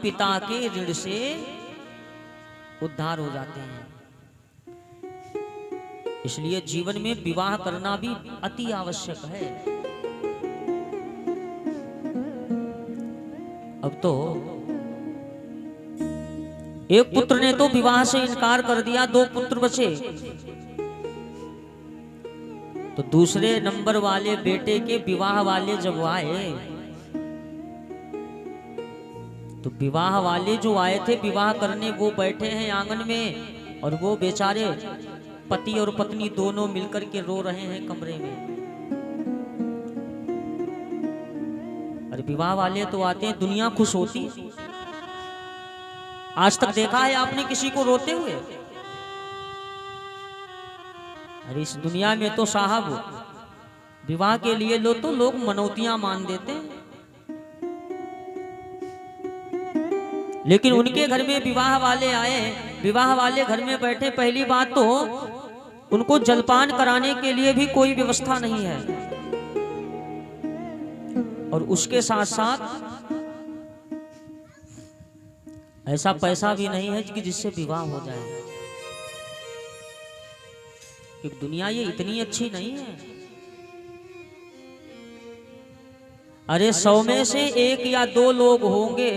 पिता के ऋण से उद्धार हो जाते हैं। इसलिए जीवन में विवाह करना भी अति आवश्यक है। अब तो एक पुत्र ने तो विवाह से इनकार कर दिया, 2 पुत्र बचे, तो दूसरे नंबर वाले बेटे के विवाह वाले जब आए तो विवाह वाले जो आए थे विवाह करने, वो बैठे हैं आंगन में और वो बेचारे पति और पत्नी दोनों मिलकर के रो रहे हैं कमरे में। अरे विवाह वाले तो आते हैं, दुनिया खुश होती। आज तक देखा है आपने किसी को रोते हुए? अरे इस दुनिया में तो साहब विवाह के लिए लो तो लोग मनौतियां मान देते हैं, लेकिन उनके घर में विवाह वाले आए, विवाह वाले घर में बैठे, पहली बात तो उनको जलपान कराने के लिए भी कोई व्यवस्था नहीं है, और उसके साथ साथ ऐसा पैसा भी नहीं है कि जिससे विवाह हो जाए। क्योंकि दुनिया ये इतनी अच्छी नहीं है। अरे 100 में से 1 या 2 लोग होंगे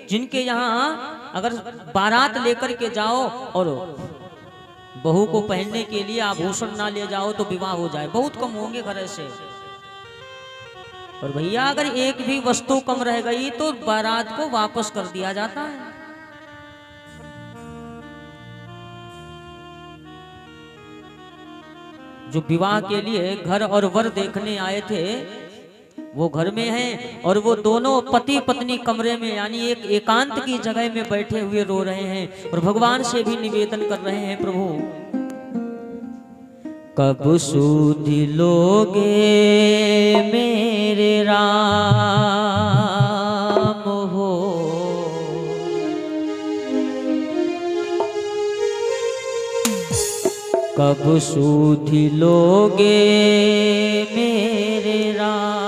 जिनके यहाँ अगर बारात लेकर के जाओ और बहू को पहनने के लिए आभूषण ना ले जाओ तो विवाह हो जाए। बहुत कम होंगे घर ऐसे। और भैया अगर एक भी वस्तु कम रह गई तो बारात को वापस कर दिया जाता है। जो विवाह के लिए घर और वर देखने आए थे वो घर में हैं, और वो दोनों पति पत्नी कमरे में यानी एक एकांत की जगह में बैठे हुए रो रहे हैं और भगवान से भी निवेदन कर रहे हैं, प्रभु कब सुध लोगे मेरे राम हो, कब सुध लोगे मेरे राम,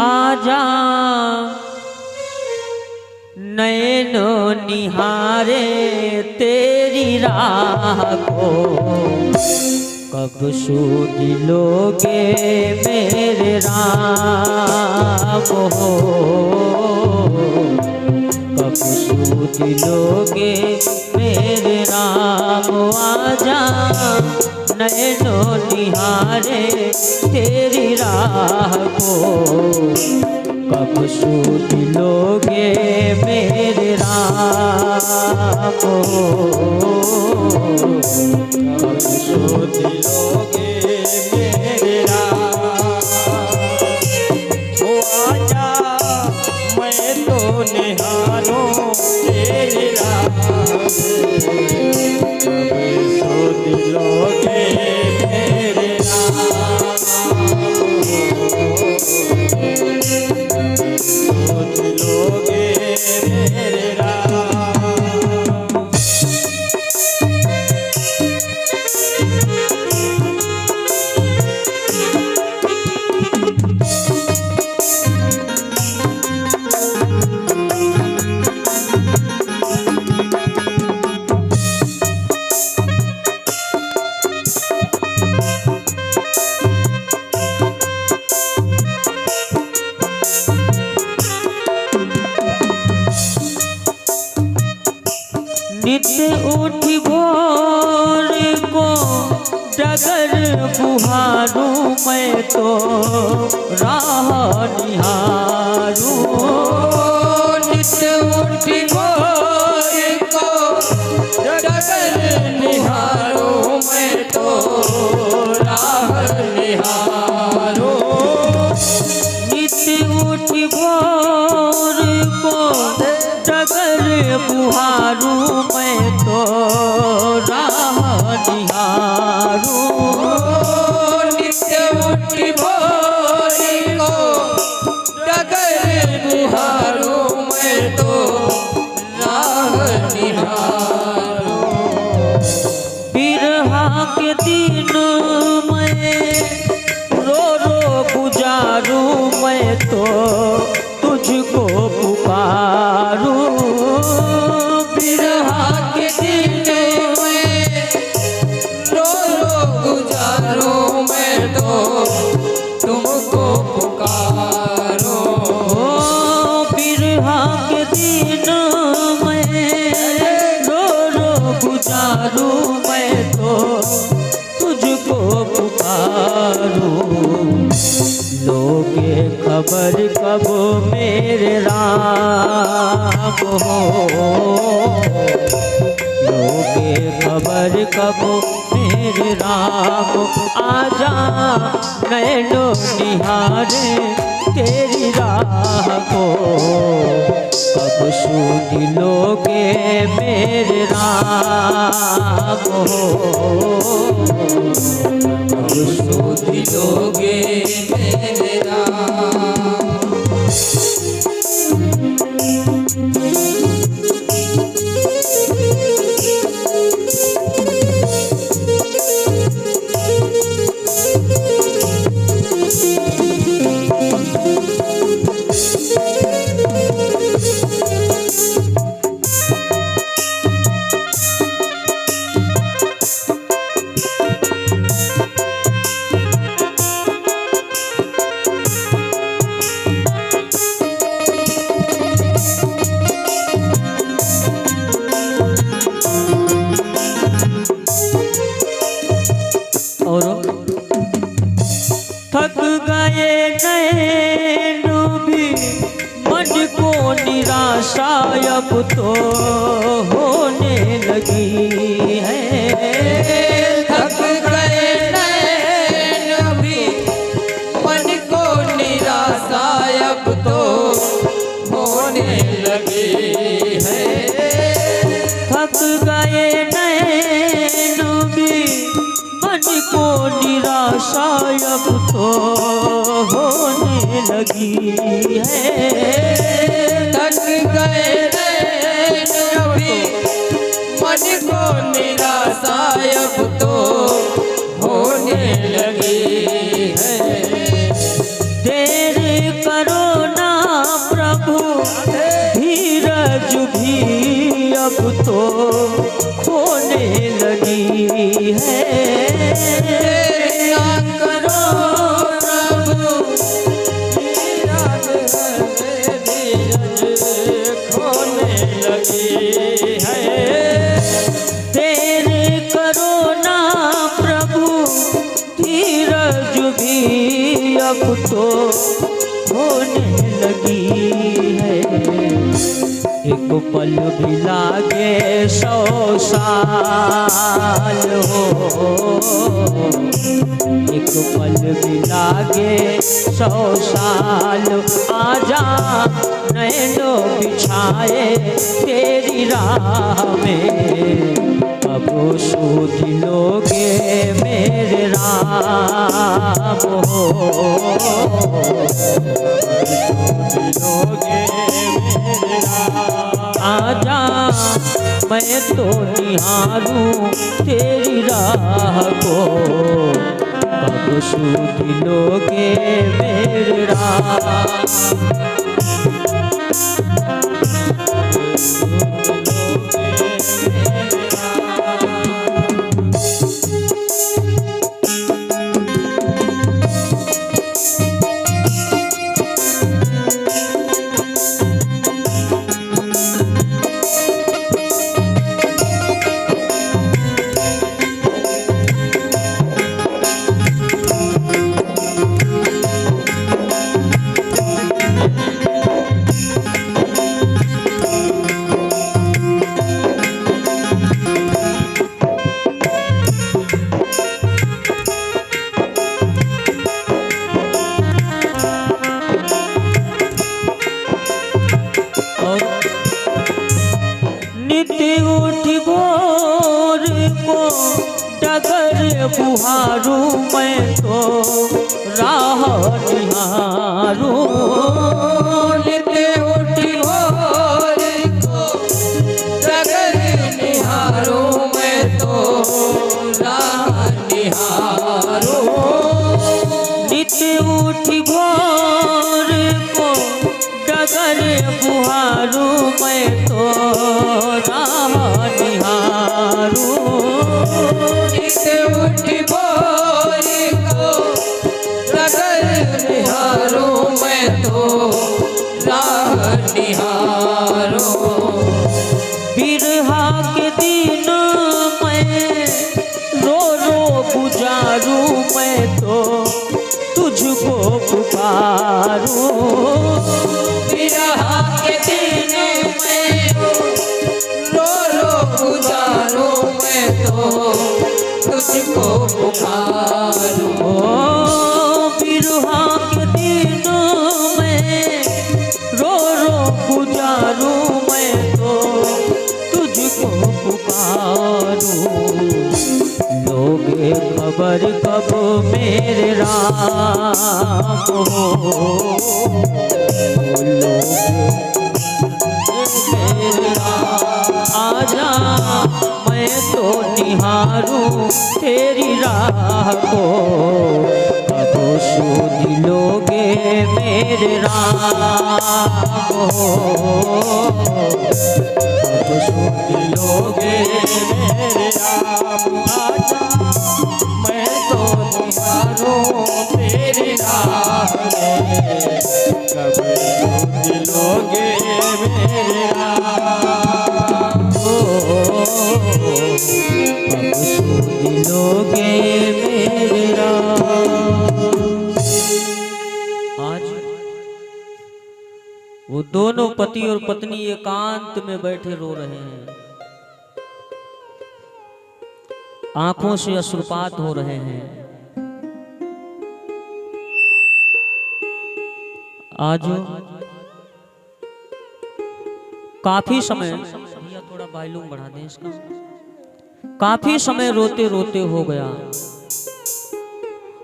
आजा नैनो निहारे तेरी राह को, कब सुध लोगे मेरे राम हो, कब सुध लोगे मेरे राम, आजा नैनो निहारे तेरी राह को, कब सुध लोगे मेरे राम हो, कब सुध लोगे मेरे राम, ओ आजा मैं तो निहारूं तेरी राह, कब सुध लोगे मेरे राम, सुध लोगे मेरे राम। नित्य उठी भोर को डगर बुहारूं मैं तो राह निहारूं, नित्य उठी भोर को डगर निहारूं मैं तो राह निहारूं, नित्य उठी भोर को डगर बुहारूं मैं तो राह निहारूं, नित्य उठी भोर को डगर बुहारूं मैं तो राह निहारूं, बिरहा के दिन मैं रो रो गुजारूं मैं तो तुझ कब मेरे राम हो, लोगे खबर कब मेरे राम। आजा नैनो निहारे तेरी राह को, कब सूझ लोगे मेरे राम हो, कब सूझ लोगे मेरे राम। थक गए नैन भी मन को निराशा अब तो होने लगी है। थक गए नैन भी मन को निराशा अब तो होने लगी है। थक गए नैन भी मन को निराशा अब तो होने लगी है। थक गए नैन भी मन को निराशा अब तो होने लगी है। देर करो ना प्रभु धीरज भी अब तो खोने लगी है। करो प्रभु धीरज खोने लगी है। देर करो ना प्रभु धीरज भी अब तो होने लगी है। एक पल भी लागे 100 साल हो, एक पल भी लागे 100 साल। आजा नैनो बिछाए तेरी राह में, कब सूझ लोगे मेरे राम हो, लोगे मेरे राम। आजा मैं तो निहारूं तेरी राह को, कब सूझ लोगे मेरे राम। बुहारू मैं तो राह निहारू, नित उठी भोर को डगर निहारू मैं तो राह निहारू। नित उठी भोर को डगर बुहारू मैं तो राह निहारू। नित उठी भोर को डगर निहारू मैं तो राह निहारू। बिरहा के दिन मैं रो रो गुजारू मैं तो तुझको पुकारूं। कब मेरे राम हो मेरे राम आजा मैं तो निहारूं तेरी राह को कब सुध लोगे मेरे राम हो कब सुध लोगे मेरे राम आजा मैं तो निहारूं तेरी राह कब सुध लोगे मेरे राम कब सुध लोगे मेरे राम। आज वो दोनों पति और पत्नी एकांत में बैठे रो रहे हैं, आंखों से अश्रुपात हो रहे हैं। आज काफी समय, भैया थोड़ा वॉल्यूम बढ़ा दें इसका, काफी समय रोते रोते हो गया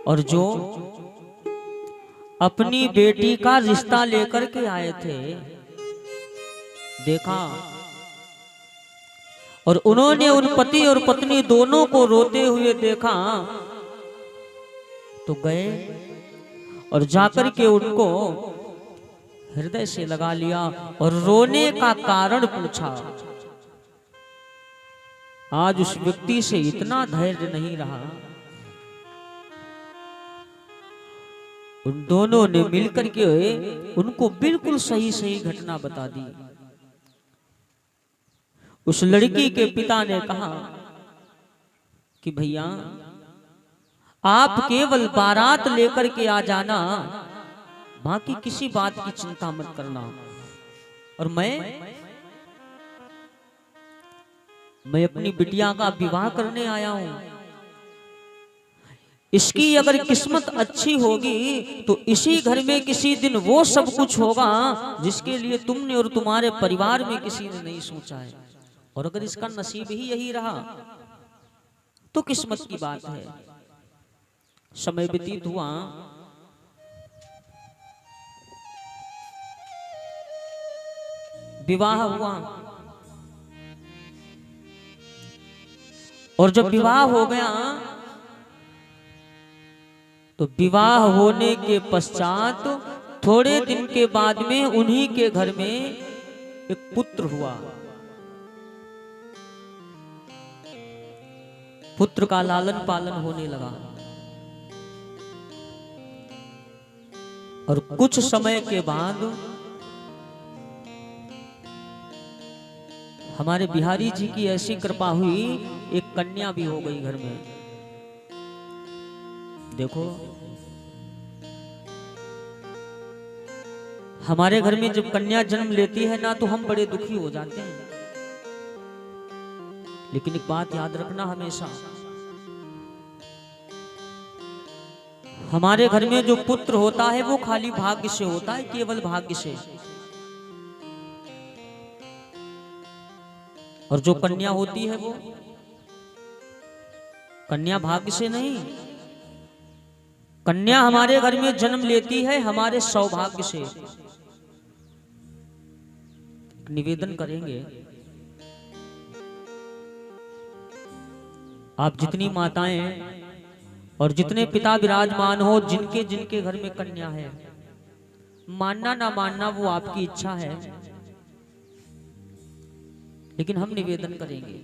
और जो अपनी बेटी का रिश्ता लेकर के आए थे देखा और उन्होंने उन पति और पत्नी दोनों को रोते हुए देखा तो गए और जाकर के उनको हृदय से लगा लिया और रोने का कारण पूछा। आज उस व्यक्ति से इतना धैर्य नहीं रहा, उन दोनों ने मिलकर के उनको बिल्कुल सही सही घटना बता दी। उस लड़की के पिता ने कहा कि भैया आप केवल बारात लेकर के आ जाना, बाकी किसी बात की चिंता मत करना, और मैं अपनी बिटिया का विवाह करने आया हूं। इसकी अगर किस्मत अच्छी होगी तो इसी घर में किसी दिन वो सब कुछ होगा जिसके लिए तुमने और तुम्हारे परिवार में किसी ने नहीं सोचा है, और अगर इसका नसीब ही यही रहा तो किस्मत की बात है। समय व्यतीत हुआ, विवाह हुआ, और जब विवाह हो गया तो विवाह होने के पश्चात थोड़े दिन के बाद में उन्हीं के घर में एक पुत्र हुआ। पुत्र का लालन पालन होने लगा और कुछ समय के बाद हमारे बिहारी जी की ऐसी कृपा हुई, एक कन्या भी हो गई घर में। देखो हमारे घर में जब कन्या जन्म लेती है ना तो हम बड़े दुखी हो जाते हैं, लेकिन एक बात याद रखना हमेशा, हमारे घर में जो पुत्र होता है वो खाली भाग्य से होता है, केवल भाग्य से। और जो कन्या होती है वो कन्या भाग्य से नहीं, कन्या हमारे घर में जन्म लेती है हमारे सौभाग्य से। निवेदन करेंगे, आप जितनी माताएं और जितने पिता विराजमान हो, जिनके जिनके घर में कन्या है, मानना ना मानना वो आपकी इच्छा है, लेकिन हम निवेदन करेंगे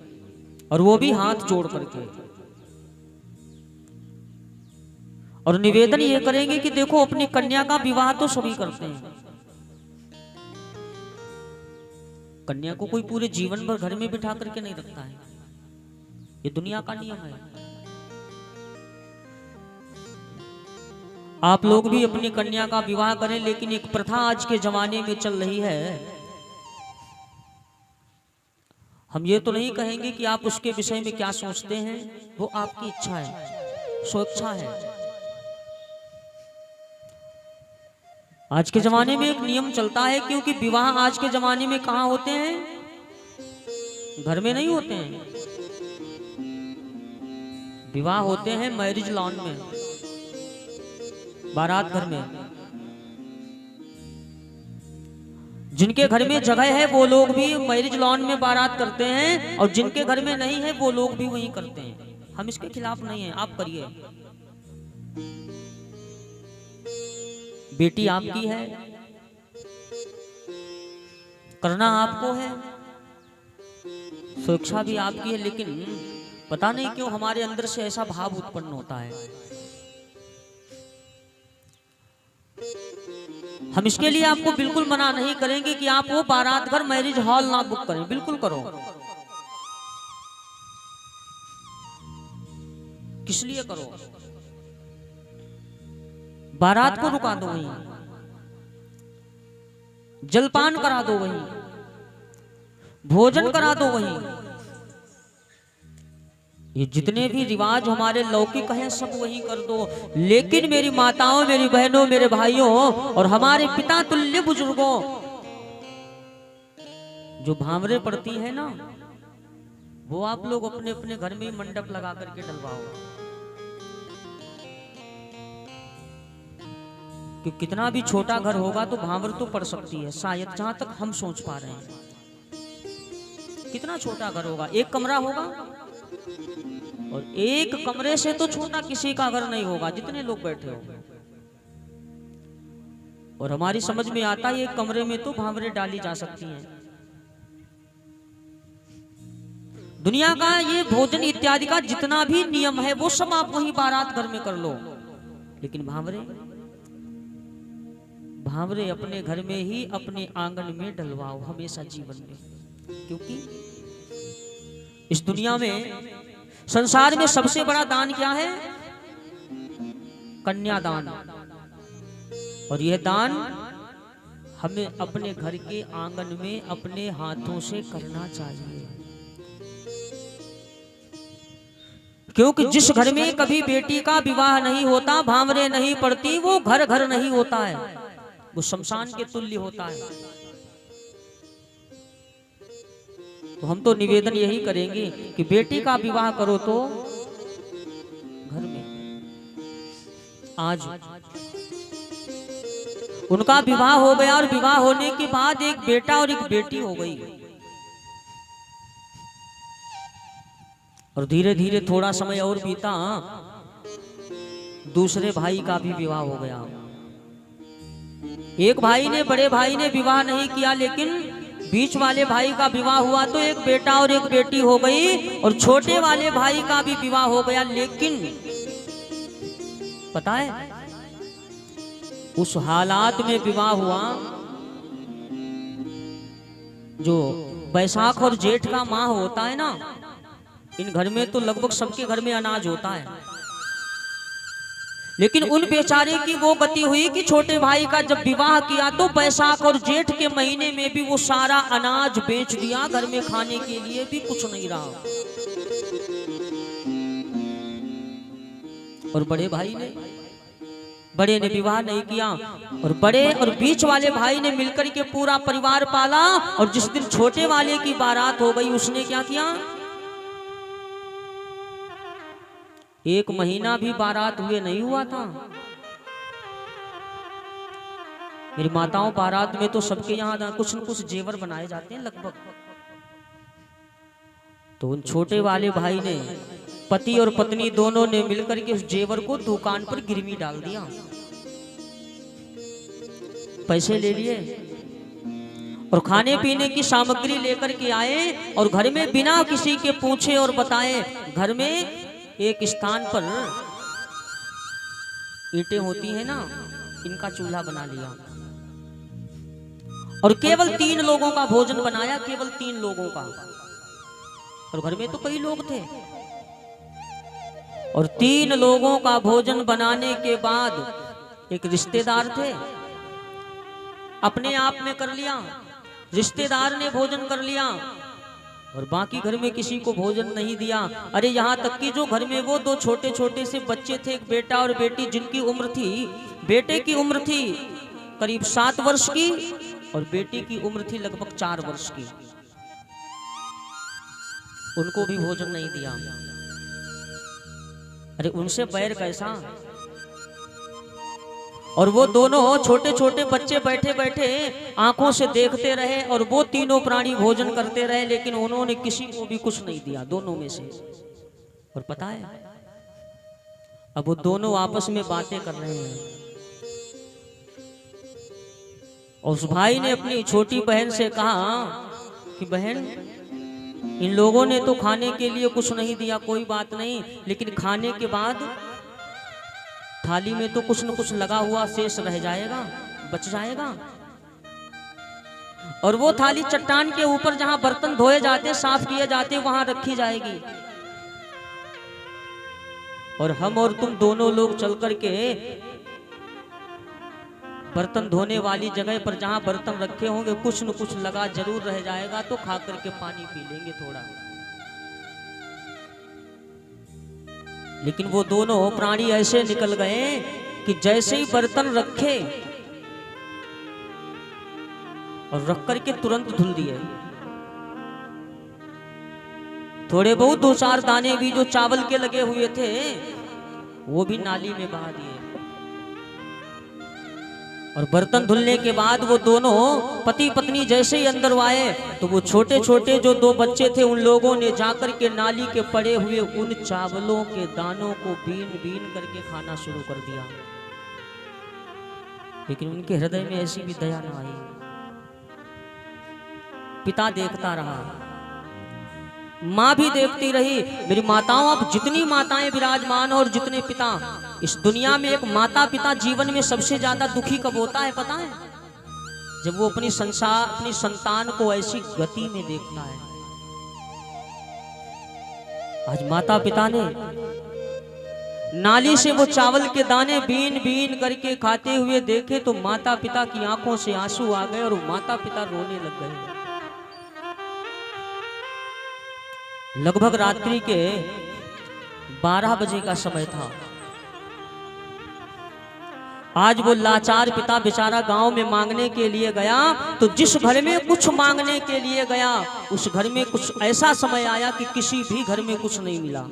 और वो भी हाथ जोड़ करके, और निवेदन ये करेंगे कि देखो अपनी कन्या का विवाह तो सभी करते हैं, कन्या को कोई पूरे जीवन भर घर में बिठा करके नहीं रखता है, ये दुनिया का नियम है। आप लोग भी अपनी कन्या का विवाह करें, लेकिन एक प्रथा आज के जमाने में चल रही है, हम ये तो नहीं कहेंगे कि आप उसके विषय में क्या सोचते हैं, वो आपकी इच्छा है, स्वेच्छा है। आज के जमाने में एक नियम चलता है, क्योंकि विवाह आज के जमाने में कहाँ होते हैं, घर में नहीं होते हैं, विवाह होते हैं मैरिज लॉन में, बारात घर में। जिनके घर में जगह है वो लोग भी मैरिज लॉन में बारात करते हैं, और जिनके घर में नहीं है वो लोग भी वही करते हैं। हम इसके खिलाफ नहीं हैं, आप करिए। बेटी आपकी है, करना आपको है, सुरक्षा भी आपकी है, लेकिन पता नहीं क्यों हमारे अंदर से ऐसा भाव उत्पन्न होता है। हम इसके लिए आपको बिल्कुल मना नहीं करेंगे कि आप वो बारात घर मैरिज हॉल ना बुक करें, बिल्कुल करो। किस लिए करो? बारात को रुका दो वहीं, जलपान करा दो वहीं, भोजन करा दो वहीं। ये जितने भी रिवाज हमारे लौकिक हैं सब वही कर दो। लेकिन मेरी माताओं, मेरी बहनों, मेरे भाइयों और हमारे पिता तुल्य बुजुर्गों, जो भांवरे पड़ती है ना, वो आप लोग अपने अपने घर में मंडप लगा करके डलवाओ। कि कितना भी छोटा घर होगा तो भांवर तो पड़ सकती है, शायद जहां तक हम सोच पा रहे हैं। कितना छोटा घर होगा, एक कमरा होगा, और एक कमरे से तो छोटा किसी का घर नहीं होगा जितने लोग बैठे हो। और हमारी समझ में आता है एक कमरे में तो भांवरे डाली जा सकती हैं। दुनिया का ये भोजन इत्यादि का जितना भी नियम है वो सब आप वही बारात घर में कर लो, लेकिन भांवरे अपने घर में ही अपने आंगन में डलवाओ हमेशा जीवन में। क्योंकि इस दुनिया में, संसार में सबसे बड़ा दान क्या है? कन्यादान। और यह दान हमें अपने घर के आंगन में अपने हाथों से करना चाहिए। क्योंकि जिस घर में कभी बेटी का विवाह नहीं होता, भांवरे नहीं पड़ती, वो घर घर नहीं होता है, वो शमशान के तुल्य होता है। तो हम तो निवेदन यही करेंगे कि बेटी का विवाह करो तो घर में। आज उनका विवाह हो गया और विवाह होने के बाद एक बेटा और एक बेटी हो गई, और धीरे धीरे थोड़ा समय और बीता, दूसरे भाई का भी विवाह हो गया। एक भाई ने, बड़े भाई ने विवाह नहीं किया, लेकिन बीच वाले भाई का विवाह हुआ तो एक बेटा और एक बेटी हो गई, और छोटे वाले भाई का भी विवाह हो गया। लेकिन पता है उस हालात में विवाह हुआ जो बैसाख और जेठ का माह होता है ना, इन घर में तो लगभग सबके घर में अनाज होता है, लेकिन उन बेचारे की वो गति हुई कि छोटे भाई का जब विवाह किया तो बैसाख और जेठ के महीने में भी वो सारा अनाज बेच दिया, घर में खाने के लिए भी कुछ नहीं रहा। और बड़े ने विवाह नहीं किया, और बड़े और बीच वाले भाई ने मिलकर के पूरा परिवार पाला। और जिस दिन छोटे वाले की बारात हो गई, उसने क्या किया, एक महीना भी बारात हुए नहीं हुआ था। मेरी माताओं, बारात में तो सबके यहाँ कुछ न कुछ जेवर बनाए जाते हैं लगभग। तो उन छोटे वाले भाई ने, पति और पत्नी दोनों ने मिलकर के उस जेवर को दुकान पर गिरवी डाल दिया, पैसे ले लिए और खाने पीने की सामग्री लेकर के आए, और घर में बिना किसी के पूछे और बताए, घर में एक स्थान पर ईंटें होती हैं ना, इनका चूल्हा बना लिया, और केवल 3 लोगों का भोजन बनाया, केवल 3 लोगों का। और घर में तो कई लोग थे, और 3 लोगों का भोजन बनाने के बाद एक रिश्तेदार थे, अपने आप में कर लिया, रिश्तेदार ने भोजन कर लिया, और बाकी घर में किसी को भोजन नहीं दिया। अरे यहाँ तक कि जो घर में वो 2 छोटे छोटे से बच्चे थे, एक बेटा और बेटी, जिनकी उम्र थी, बेटे की उम्र थी करीब 7 वर्ष की, और बेटी की उम्र थी लगभग 4 वर्ष की, उनको भी भोजन नहीं दिया। अरे उनसे बैर कैसा। और वो दोनों छोटे छोटे बच्चे बैठे बैठे आंखों से देखते रहे और वो तीनों प्राणी भोजन करते रहे, लेकिन उन्होंने किसी को भी कुछ नहीं दिया दोनों में से। और पता है अब वो दोनों आपस में बातें कर रहे हैं और उस भाई ने अपनी छोटी बहन से कहा कि बहन, इन लोगों ने तो खाने के लिए कुछ नहीं दिया, कोई बात नहीं, लेकिन खाने के बाद थाली में तो कुछ न कुछ लगा हुआ शेष रह जाएगा, बच जाएगा। और वो थाली चट्टान के ऊपर जहां बर्तन धोए जाते, साफ किए जाते, वहां रखी जाएगी। और हम और तुम दोनों लोग चल करके बर्तन धोने वाली जगह पर जहां बर्तन रखे होंगे कुछ न कुछ लगा जरूर रह जाएगा, तो खा करके पानी पी लेंगे थोड़ा। लेकिन वो दोनों प्राणी ऐसे निकल गए कि जैसे ही बर्तन रखे और रख करके तुरंत धुल दिए। थोड़े बहुत 2-4 दाने भी जो चावल के लगे हुए थे वो भी नाली में बहा दिए। और बर्तन धुलने के बाद वो दोनों पति पत्नी जैसे ही अंदर आए तो वो छोटे छोटे जो 2 बच्चे थे उन लोगों ने जाकर के नाली के पड़े हुए उन चावलों के दानों को बीन बीन करके खाना शुरू कर दिया। लेकिन उनके हृदय में ऐसी भी दया न आई। पिता देखता रहा, माँ भी देखती रही। मेरी माताओं, अब जितनी माताएं विराजमान और जितने पिता, इस दुनिया में एक माता पिता जीवन में सबसे ज्यादा दुखी कब होता है पता है? जब वो अपनी संतान को ऐसी गति में देखता है। आज माता पिता ने नाली से वो चावल के दाने बीन बीन करके खाते हुए देखे तो माता पिता की आंखों से आंसू आ गए और माता पिता रोने लग गए। लगभग रात्रि के 12 बजे का समय था। आज वो लाचार पिता बेचारा गांव में मांगने के लिए गया तो जिस घर में कुछ मांगने के लिए गया उस घर में कुछ ऐसा समय आया कि किसी भी घर में कुछ नहीं मिला।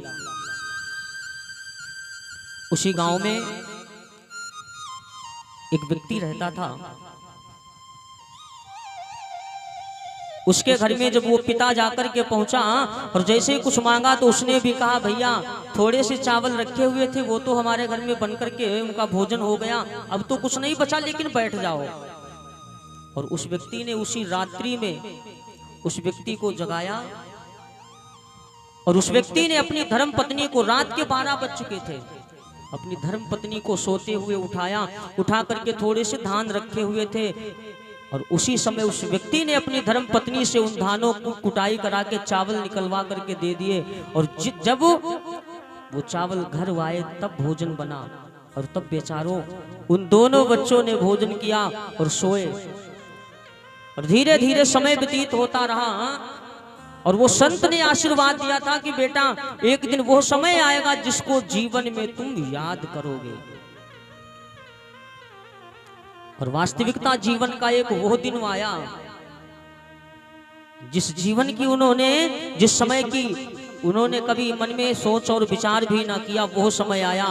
उसी गांव में एक व्यक्ति रहता था। उसके घर में जब वो पिता जाकर के पहुंचा और जैसे ही कुछ मांगा तो उसने भी कहा, भैया थोड़े से चावल रखे हुए थे वो तो हमारे घर में बनकर के उनका भोजन हो गया, अब तो कुछ नहीं बचा, लेकिन बैठ जाओ। और उस व्यक्ति ने उसी रात्रि में उस व्यक्ति को जगाया और उस व्यक्ति ने अपनी धर्म पत्नी को, रात के 12 बज चुके थे, अपनी धर्म पत्नी को सोते हुए उठाया, उठा करके थोड़े से धान रखे हुए थे और उसी समय उस व्यक्ति ने अपनी धर्म पत्नी से उन धानों को कुटाई करा के चावल निकलवा करके दे दिए। और जब वो चावल घर आए तब भोजन बना और तब बेचारों उन दोनों बच्चों ने भोजन किया और सोए। और धीरे धीरे समय व्यतीत होता रहा और वो संत ने आशीर्वाद दिया था कि बेटा एक दिन वो समय आएगा जिसको जीवन में तुम याद करोगे। और वास्तविकता जीवन का एक वो दिन आया जिस जीवन की उन्होंने, जिस समय की उन्होंने कभी मन में सोच और विचार भी ना किया, वो समय आया।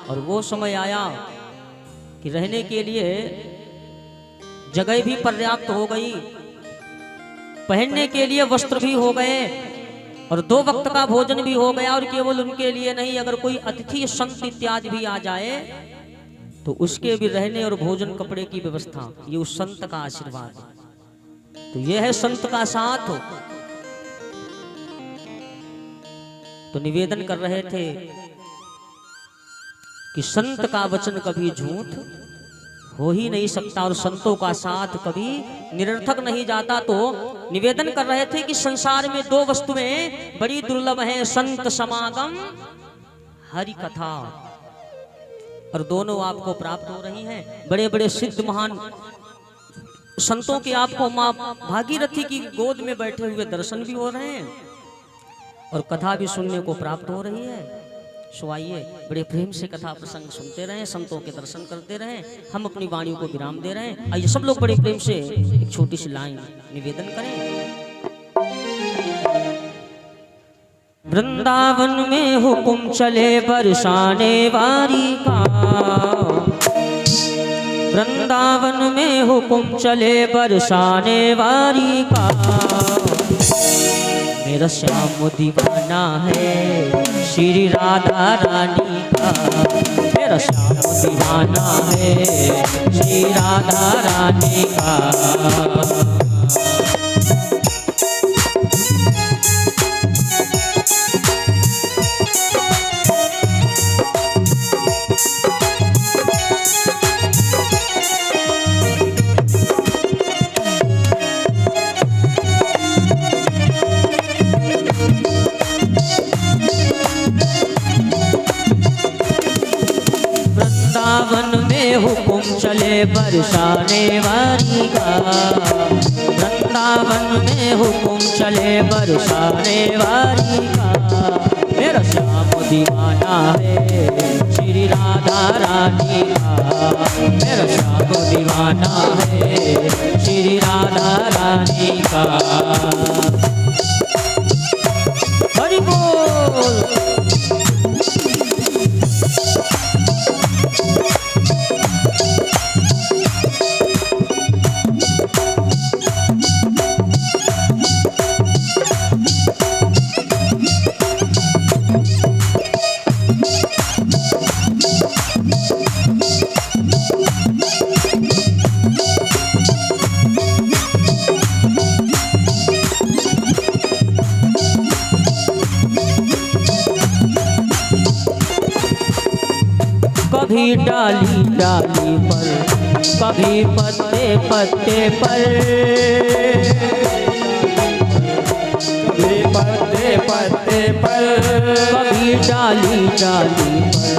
और वो समय आया कि रहने के लिए जगह भी पर्याप्त हो गई, पहनने के लिए वस्त्र भी हो गए और 2 वक्त का भोजन भी हो गया। और केवल उनके लिए नहीं, अगर कोई अतिथि संत इत्यादि भी आ जाए तो उसके भी रहने और भोजन कपड़े की व्यवस्था, ये उस संत का आशीर्वाद। तो ये है संत का साथ। तो निवेदन कर रहे थे कि संत का वचन कभी झूठ हो ही नहीं सकता और संतों का साथ कभी निरर्थक नहीं जाता। तो निवेदन कर रहे थे कि संसार में 2 वस्तुएं बड़ी दुर्लभ हैं, संत समागम, हरि कथा। और दोनों आपको प्राप्त हो रही हैं। बड़े बड़े सिद्ध महान संतों के आपको मां भागीरथी की गोद में बैठे हुए दर्शन भी हो रहे हैं और कथा भी सुनने को प्राप्त हो रही है। सो आइए बड़े प्रेम से कथा प्रसंग सुनते रहें, संतों के दर्शन करते रहें। हम अपनी वाणी को विराम दे रहे हैं। आइए सब लोग बड़े प्रेम से एक छोटी सी लाइन निवेदन करें। वृंदावन में हुक्म चले बरसाने वारी का, वृंदावन में हुक्म चले बरसाने वारी का। मेरा श्याम दीवाना है श्री राधा रानी का, मेरा श्याम दीवाना है श्री राधा रानी का। वृंदावन में हुक्म चले बरसाने वाली का, वृंदावन में हुक्म चले बरसाने वाली का। मेरा श्याम दीवाना है श्री राधा रानी का, मेरा श्याम दीवाना है श्री राधा रानी का। हरि बोल। कभी डाली डाली पर, कभी पत्ते पत्ते पर, कभी पत्ते पत्ते पर, कभी डाली डाली पर,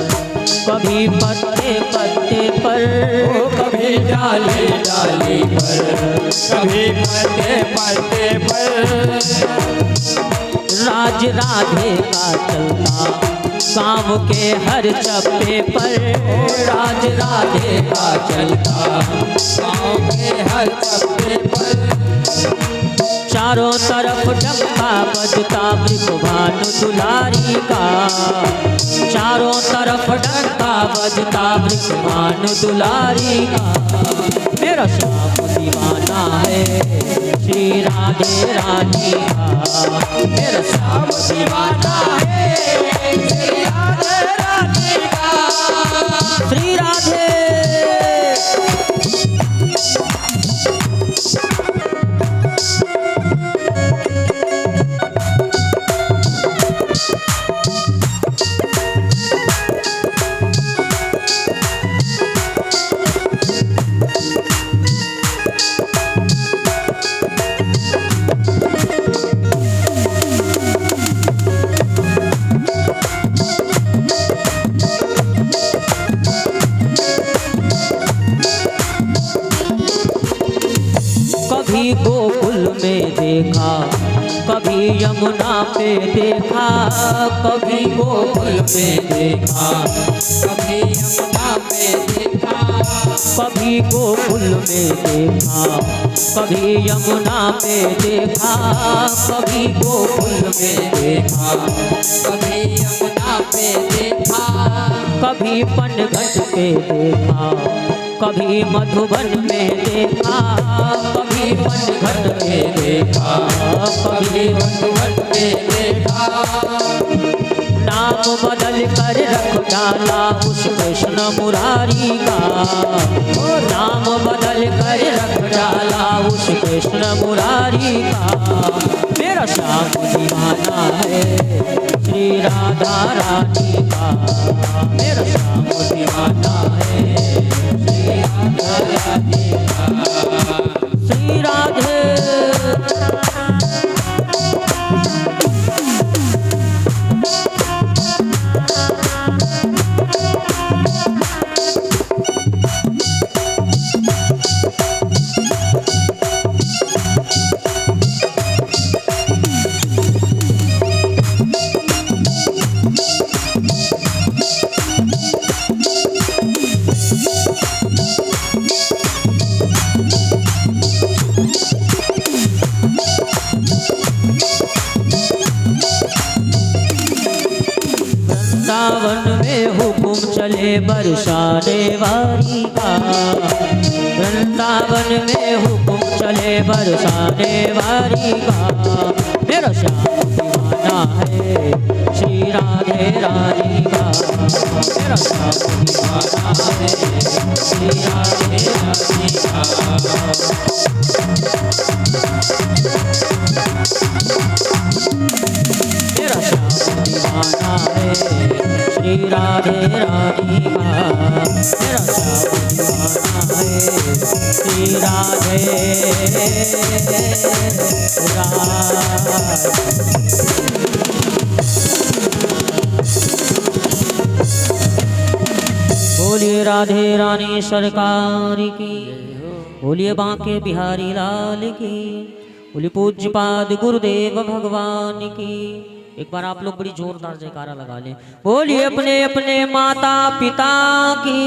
कभी पत्ते पत्ते पर, कभी डाली डाली पर, कभी पत्ते पत्ते पर। राज राधे का चलता गाँव के हर चप्पे पर, राज राधे का चलता गाँव के हर चप्पे पर। चारों तरफ डंका बजता वृषभानु दुलारी का, चारों तरफ डंका बजता वृषभानु दुलारी का। मेरा श्याम दीवाना है श्री राधे रानी का, मेरा श्याम दीवाना है श्री राधे रानी का। श्री राधे कभी गोकुल में देखा, कभी यमुना पे देखा, कभी गोकुल में देखा, कभी यमुना पे देखा, कभी गोकुल में देखा, कभी यमुना पे देखा, कभी गोकुल में देखा, कभी यमुना पे देखा, कभी पनघट पे देखा, कभी मधुबन में देखा, कभी पनघट पे देखा, कभी मधुबन पे देखा। नाम बदल कर रख डाला उस कृष्ण मुरारी का, नाम बदल कर रख डाला उस कृष्ण मुरारी का। मेरा श्याम दीवाना है श्री राधा रानी का, मेरा श्याम दीवाना है श्री राधा रानी का। श्री राधे हुक्म चले बरसाने वारी का, वृंदावन में हुक्म चले बरसाने वारी का। मेरा श्याम दीवाना है श्री राधे रानी का, मेरा श्याम दीवाना है श्री राधे रानी का। मेरा श्याम दीवाना है श्री राधे रानी का, मेरा श्याम दीवाना है श्री राधे बोलिए राधे रानी सरकार की, बोलिए बांके बिहारी लाल की, बोलिए पूज्यपाद गुरुदेव भगवान की। एक बार आप लोग बड़ी जोरदार जयकारा लगा लें। बोलिए अपने अपने माता पिता की।